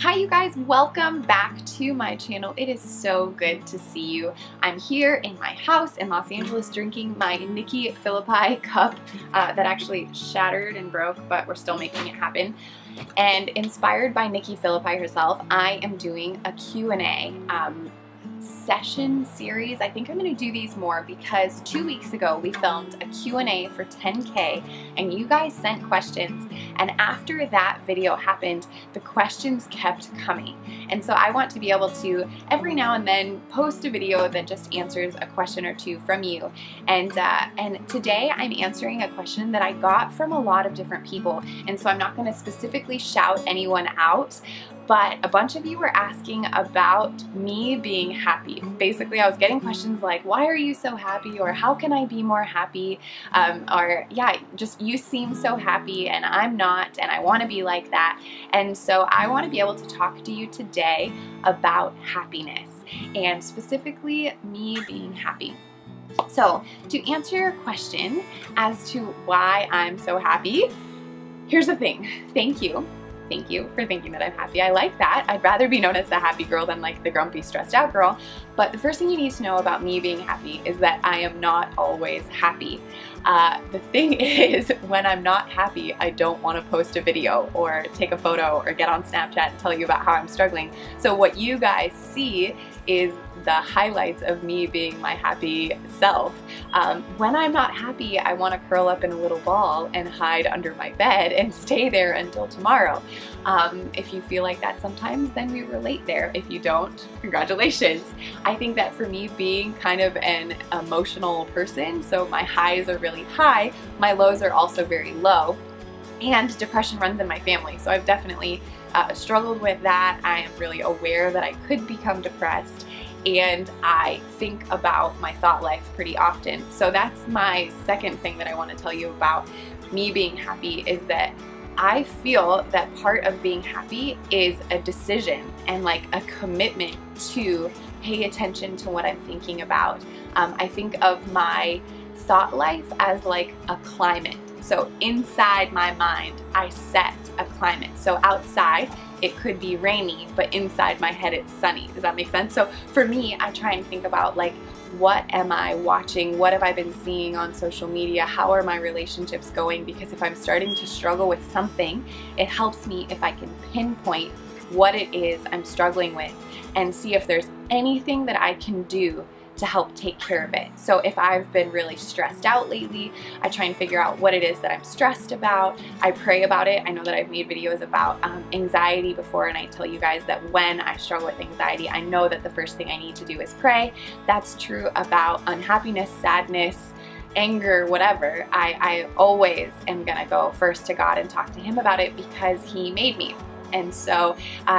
Hi you guys, welcome back to my channel. It is so good to see you. I'm here in my house in Los Angeles drinking my Nikki Philippi cup that actually shattered and broke, but we're still making it happen. And inspired by Nikki Philippi herself, I am doing a Q&A session series. I think I'm going to do these more because 2 weeks ago we filmed a Q&A for 10K and you guys sent questions, and after that video happened the questions kept coming, and so I want to be able to every now and then post a video that just answers a question or two from you. And today I'm answering a question that I got from a lot of different people, and so I'm not going to specifically shout anyone out, but a bunch of you were asking about me being happy. Basically, I was getting questions like, why are you so happy? Or how can I be more happy? Or yeah, just you seem so happy and I'm not, and I want to be like that. And so I want to be able to talk to you today about happiness, and specifically me being happy. So to answer your question as to why I'm so happy, here's the thing. Thank you. Thank you for thinking that I'm happy. I like that. I'd rather be known as the happy girl than like the grumpy, stressed out girl. But the first thing you need to know about me being happy is that I am not always happy. The thing is, when I'm not happy, I don't want to post a video or take a photo or get on Snapchat and tell you about how I'm struggling. So what you guys see is the highlights of me being my happy self. When I'm not happy, I want to curl up in a little ball and hide under my bed and stay there until tomorrow. If you feel like that sometimes, then we relate there. If you don't, congratulations. I think that for me, being kind of an emotional person, so my highs are really high, my lows are also very low, and depression runs in my family. So I've definitely struggled with that. I am really aware that I could become depressed, and I think about my thought life pretty often. So that's my second thing that I want to tell you about me being happy, is that I feel that part of being happy is a decision and like a commitment to pay attention to what I'm thinking about. I think of my thought life as like a climate. So inside my mind, I set a climate. So outside, it could be rainy, but inside my head, it's sunny. Does that make sense? So for me, I try and think about like, what am I watching? What have I been seeing on social media? How are my relationships going? Because if I'm starting to struggle with something, it helps me if I can pinpoint what it is I'm struggling with and see if there's anything that I can do to help take care of it. So if I've been really stressed out lately, I try and figure out what it is that I'm stressed about. I pray about it. I know that I've made videos about anxiety before, and I tell you guys that when I struggle with anxiety, I know that the first thing I need to do is pray. That's true about unhappiness, sadness, anger, whatever. I always am gonna go first to God and talk to Him about it because He made me. And so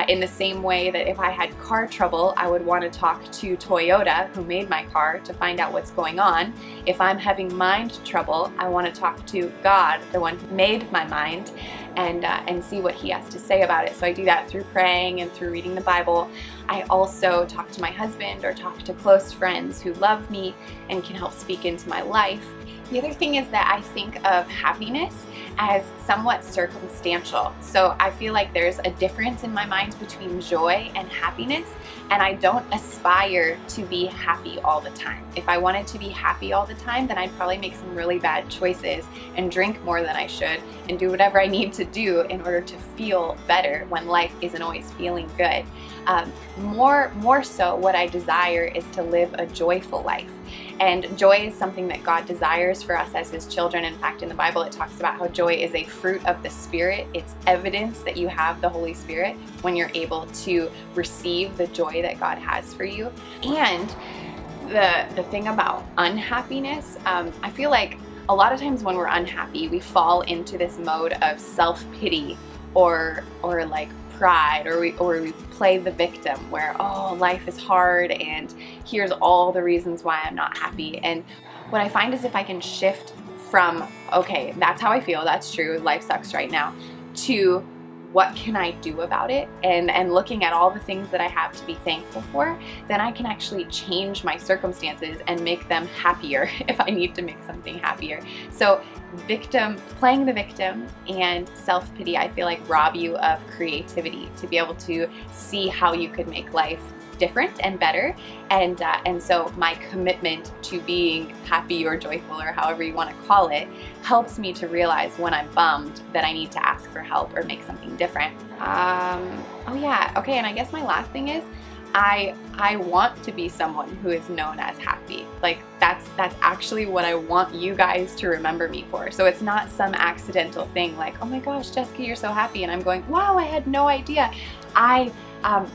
in the same way that if I had car trouble, I would want to talk to Toyota, who made my car, to find out what's going on. If I'm having mind trouble, I want to talk to God, the one who made my mind, and see what He has to say about it. So I do that through praying and through reading the Bible. I also talk to my husband or talk to close friends who love me and can help speak into my life. The other thing is that I think of happiness as somewhat circumstantial. So I feel like there's a difference in my mind between joy and happiness, and I don't aspire to be happy all the time. If I wanted to be happy all the time, then I'd probably make some really bad choices and drink more than I should and do whatever I need to do in order to feel better when life isn't always feeling good. More so, what I desire is to live a joyful life. And joy is something that God desires for us as His children. In fact, in the Bible, it talks about how joy is a fruit of the Spirit. It's evidence that you have the Holy Spirit when you're able to receive the joy that God has for you. And the thing about unhappiness, I feel like a lot of times when we're unhappy, we fall into this mode of self-pity or like pride, or we play the victim where, oh, life is hard and here's all the reasons why I'm not happy. And what I find is if I can shift from, okay, that's how I feel, that's true, life sucks right now, to what can I do about it, and looking at all the things that I have to be thankful for, then I can actually change my circumstances and make them happier if I need to make something happier. So playing the victim and self-pity, I feel like rob you of creativity to be able to see how you could make life different and better, and so my commitment to being happy or joyful, or however you want to call it, helps me to realize when I'm bummed that I need to ask for help or make something different. Oh yeah, okay, and I guess my last thing is I want to be someone who is known as happy. Like that's actually what I want you guys to remember me for. So it's not some accidental thing like, oh my gosh, Jessica, you're so happy, and I'm going, wow, I had no idea.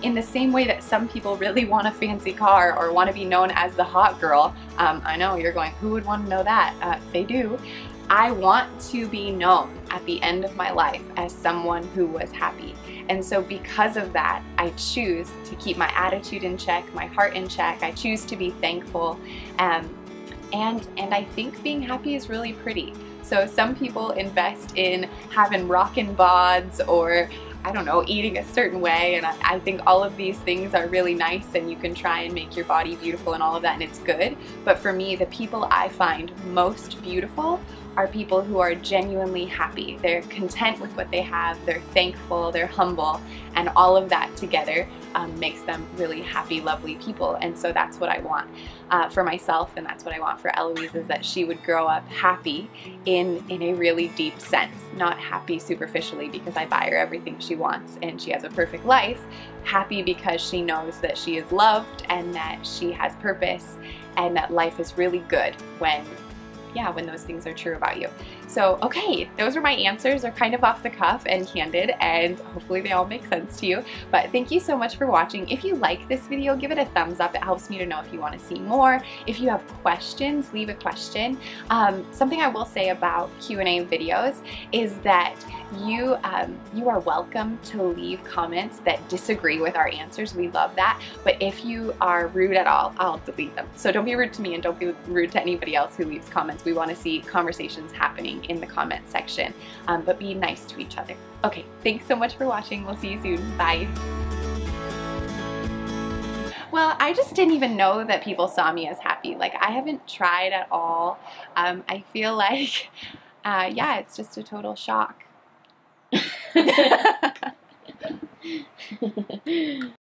In the same way that some people really want a fancy car or want to be known as the hot girl, I know you're going, who would want to know that? They do. I want to be known at the end of my life as someone who was happy. And so because of that, I choose to keep my attitude in check, my heart in check. I choose to be thankful. And I think being happy is really pretty. So some people invest in having rockin' bods, or I don't know, eating a certain way, and I think all of these things are really nice, and you can try and make your body beautiful and all of that, and it's good. But for me, the people I find most beautiful are people who are genuinely happy. They're content with what they have, they're thankful, they're humble, and all of that together makes them really happy, lovely people. And so that's what I want for myself, and that's what I want for Eloise, is that she would grow up happy in a really deep sense, not happy superficially because I buy her everything she wants and she has a perfect life, happy because she knows that she is loved and that she has purpose and that life is really good when those things are true about you. So, okay, those are my answers. They're kind of off the cuff and candid, and hopefully they all make sense to you. But thank you so much for watching. If you like this video, give it a thumbs up. It helps me to know if you want to see more. If you have questions, leave a question. Something I will say about Q&A videos is that you are welcome to leave comments that disagree with our answers. We love that. But if you are rude at all, I'll delete them. So don't be rude to me and don't be rude to anybody else who leaves comments. We want to see conversations happening in the comment section, but be nice to each other. Okay, thanks so much for watching. We'll see you soon. Bye. Well, I just didn't even know that people saw me as happy. Like, I haven't tried at all. I feel like, yeah, it's just a total shock.